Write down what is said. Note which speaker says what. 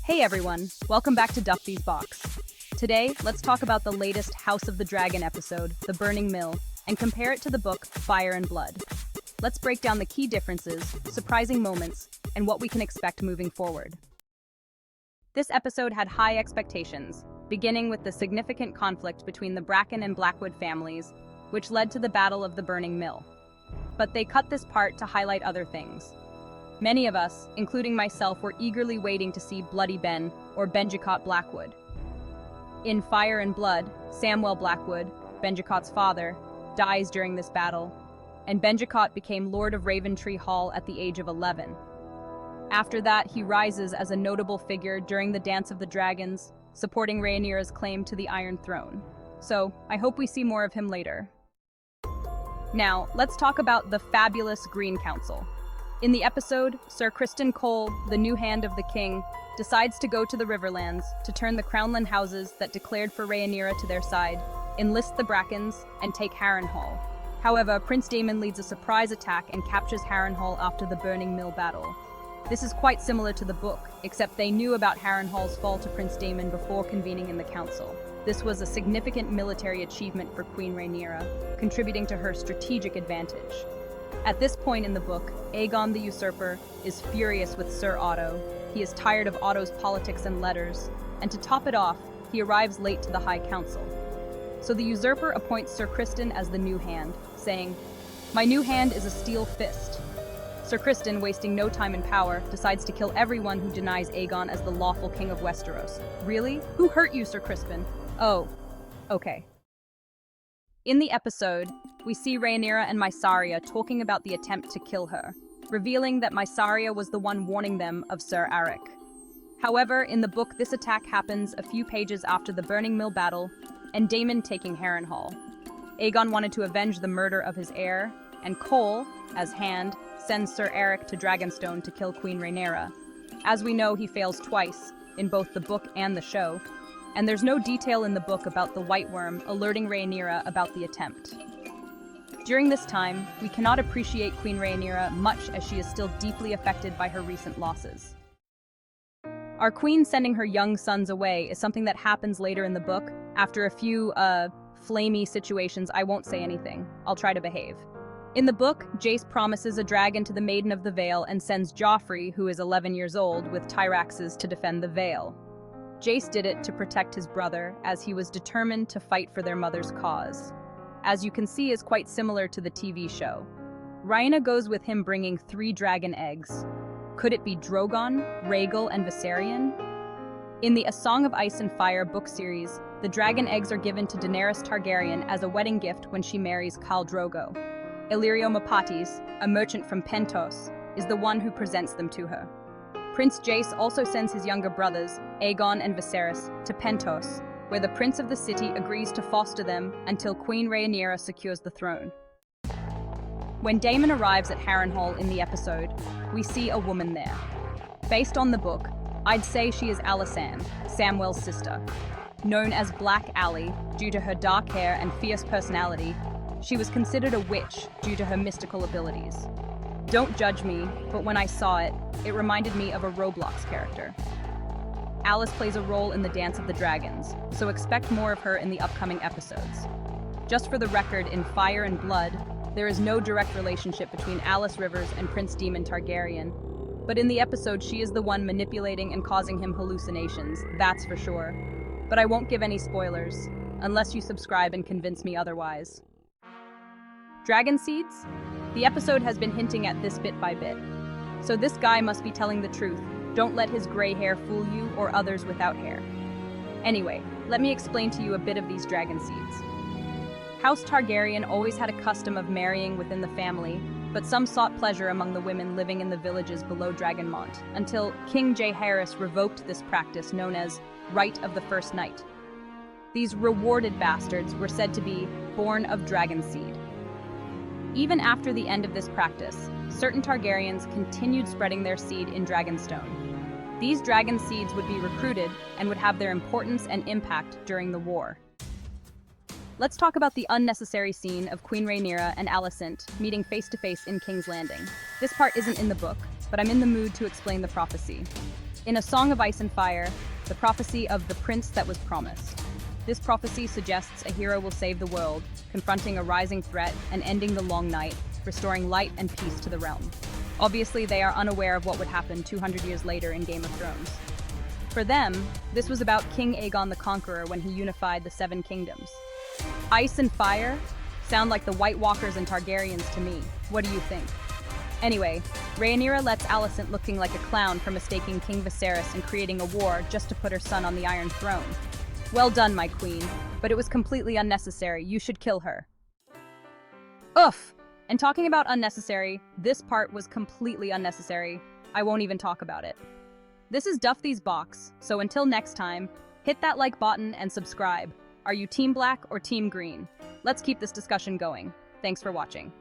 Speaker 1: Hey everyone, welcome back to Duffy's Box. Today, let's talk about the latest House of the Dragon episode, The Burning Mill, and compare it to the book Fire and Blood. Let's break down the key differences, surprising moments, and what we can expect moving forward. This episode had high expectations, beginning with the significant conflict between the Bracken and Blackwood families, which led to the Battle of the Burning Mill. But they cut this part to highlight other things. Many of us, including myself, were eagerly waiting to see Bloody Ben, or Benjicot Blackwood. In Fire and Blood, Samwell Blackwood, Benjicot's father, dies during this battle, and Benjicot became Lord of Raventree Hall at the age of 11. After that, he rises as a notable figure during the Dance of the Dragons, supporting Rhaenyra's claim to the Iron Throne. So, I hope we see more of him later. Now, let's talk about the fabulous Green Council. In the episode, Sir Criston Cole, the new hand of the king, decides to go to the Riverlands to turn the Crownland houses that declared for Rhaenyra to their side, enlist the Brackens, and take Harrenhal. However, Prince Daemon leads a surprise attack and captures Harrenhal after the Burning Mill battle. This is quite similar to the book, except they knew about Harrenhal's fall to Prince Daemon before convening in the council. This was a significant military achievement for Queen Rhaenyra, contributing to her strategic advantage. At this point in the book, Aegon the Usurper is furious with Sir Otto. He is tired of Otto's politics and letters, and to top it off, he arrives late to the High Council. So the usurper appoints Sir Criston as the new hand, saying, "My new hand is a steel fist." Sir Criston, wasting no time in power, decides to kill everyone who denies Aegon as the lawful king of Westeros. Really? Who hurt you, Sir Criston? Oh, okay. In the episode, we see Rhaenyra and Mysaria talking about the attempt to kill her, revealing that Mysaria was the one warning them of Sir Arryk. However, in the book, this attack happens a few pages after the Burning Mill battle and Daemon taking Harrenhal. Aegon wanted to avenge the murder of his heir, and Cole, as Hand, sends Sir Arryk to Dragonstone to kill Queen Rhaenyra. As we know, he fails twice, in both the book and the show, and there's no detail in the book about the White Worm alerting Rhaenyra about the attempt. During this time, we cannot appreciate Queen Rhaenyra much as she is still deeply affected by her recent losses. Our queen sending her young sons away is something that happens later in the book. After a few, flamey situations, I won't say anything. I'll try to behave. In the book, Jace promises a dragon to the Maiden of the Vale and sends Joffrey, who is 11 years old, with Tyraxes to defend the Vale. Jace did it to protect his brother, as he was determined to fight for their mother's cause. As you can see, is quite similar to the TV show. Rhaena goes with him bringing 3 dragon eggs. Could it be Drogon, Rhaegal, and Viserion? In the A Song of Ice and Fire book series, the dragon eggs are given to Daenerys Targaryen as a wedding gift when she marries Khal Drogo. Illyrio Mopatis, a merchant from Pentos, is the one who presents them to her. Prince Jace also sends his younger brothers, Aegon and Viserys, to Pentos, where the prince of the city agrees to foster them until Queen Rhaenyra secures the throne. When Daemon arrives at Harrenhal in the episode, we see a woman there. Based on the book, I'd say she is Alicent, Samwell's sister. Known as Black Ally due to her dark hair and fierce personality, she was considered a witch due to her mystical abilities. Don't judge me, but when I saw it, it reminded me of a Roblox character. Alice plays a role in the Dance of the Dragons, so expect more of her in the upcoming episodes. Just for the record, in Fire and Blood, there is no direct relationship between Alice Rivers and Prince Daemon Targaryen, but in the episode she is the one manipulating and causing him hallucinations, that's for sure. But I won't give any spoilers, unless you subscribe and convince me otherwise. Dragonseeds? The episode has been hinting at this bit by bit. So this guy must be telling the truth. Don't let his gray hair fool you or others without hair. Anyway, let me explain to you a bit of these dragon seeds. House Targaryen always had a custom of marrying within the family, but some sought pleasure among the women living in the villages below Dragonmont, until King Jaehaerys revoked this practice known as Rite of the First Night. These rewarded bastards were said to be born of dragon seed. Even after the end of this practice, certain Targaryens continued spreading their seed in Dragonstone. These dragon seeds would be recruited and would have their importance and impact during the war. Let's talk about the unnecessary scene of Queen Rhaenyra and Alicent meeting face-to-face in King's Landing. This part isn't in the book, but I'm in the mood to explain the prophecy. In A Song of Ice and Fire, the prophecy of the prince that was promised. This prophecy suggests a hero will save the world, confronting a rising threat and ending the long night, restoring light and peace to the realm. Obviously, they are unaware of what would happen 200 years later in Game of Thrones. For them, this was about King Aegon the Conqueror when he unified the Seven Kingdoms. Ice and fire sound like the White Walkers and Targaryens to me. What do you think? Anyway, Rhaenyra lets Alicent looking like a clown for mistaking King Viserys and creating a war just to put her son on the Iron Throne. Well done, my queen, but it was completely unnecessary. You should kill her. Oof! And talking about unnecessary, this part was completely unnecessary. I won't even talk about it. This is Duffy's Box, so until next time, hit that like button and subscribe. Are you Team Black or Team Green? Let's keep this discussion going. Thanks for watching.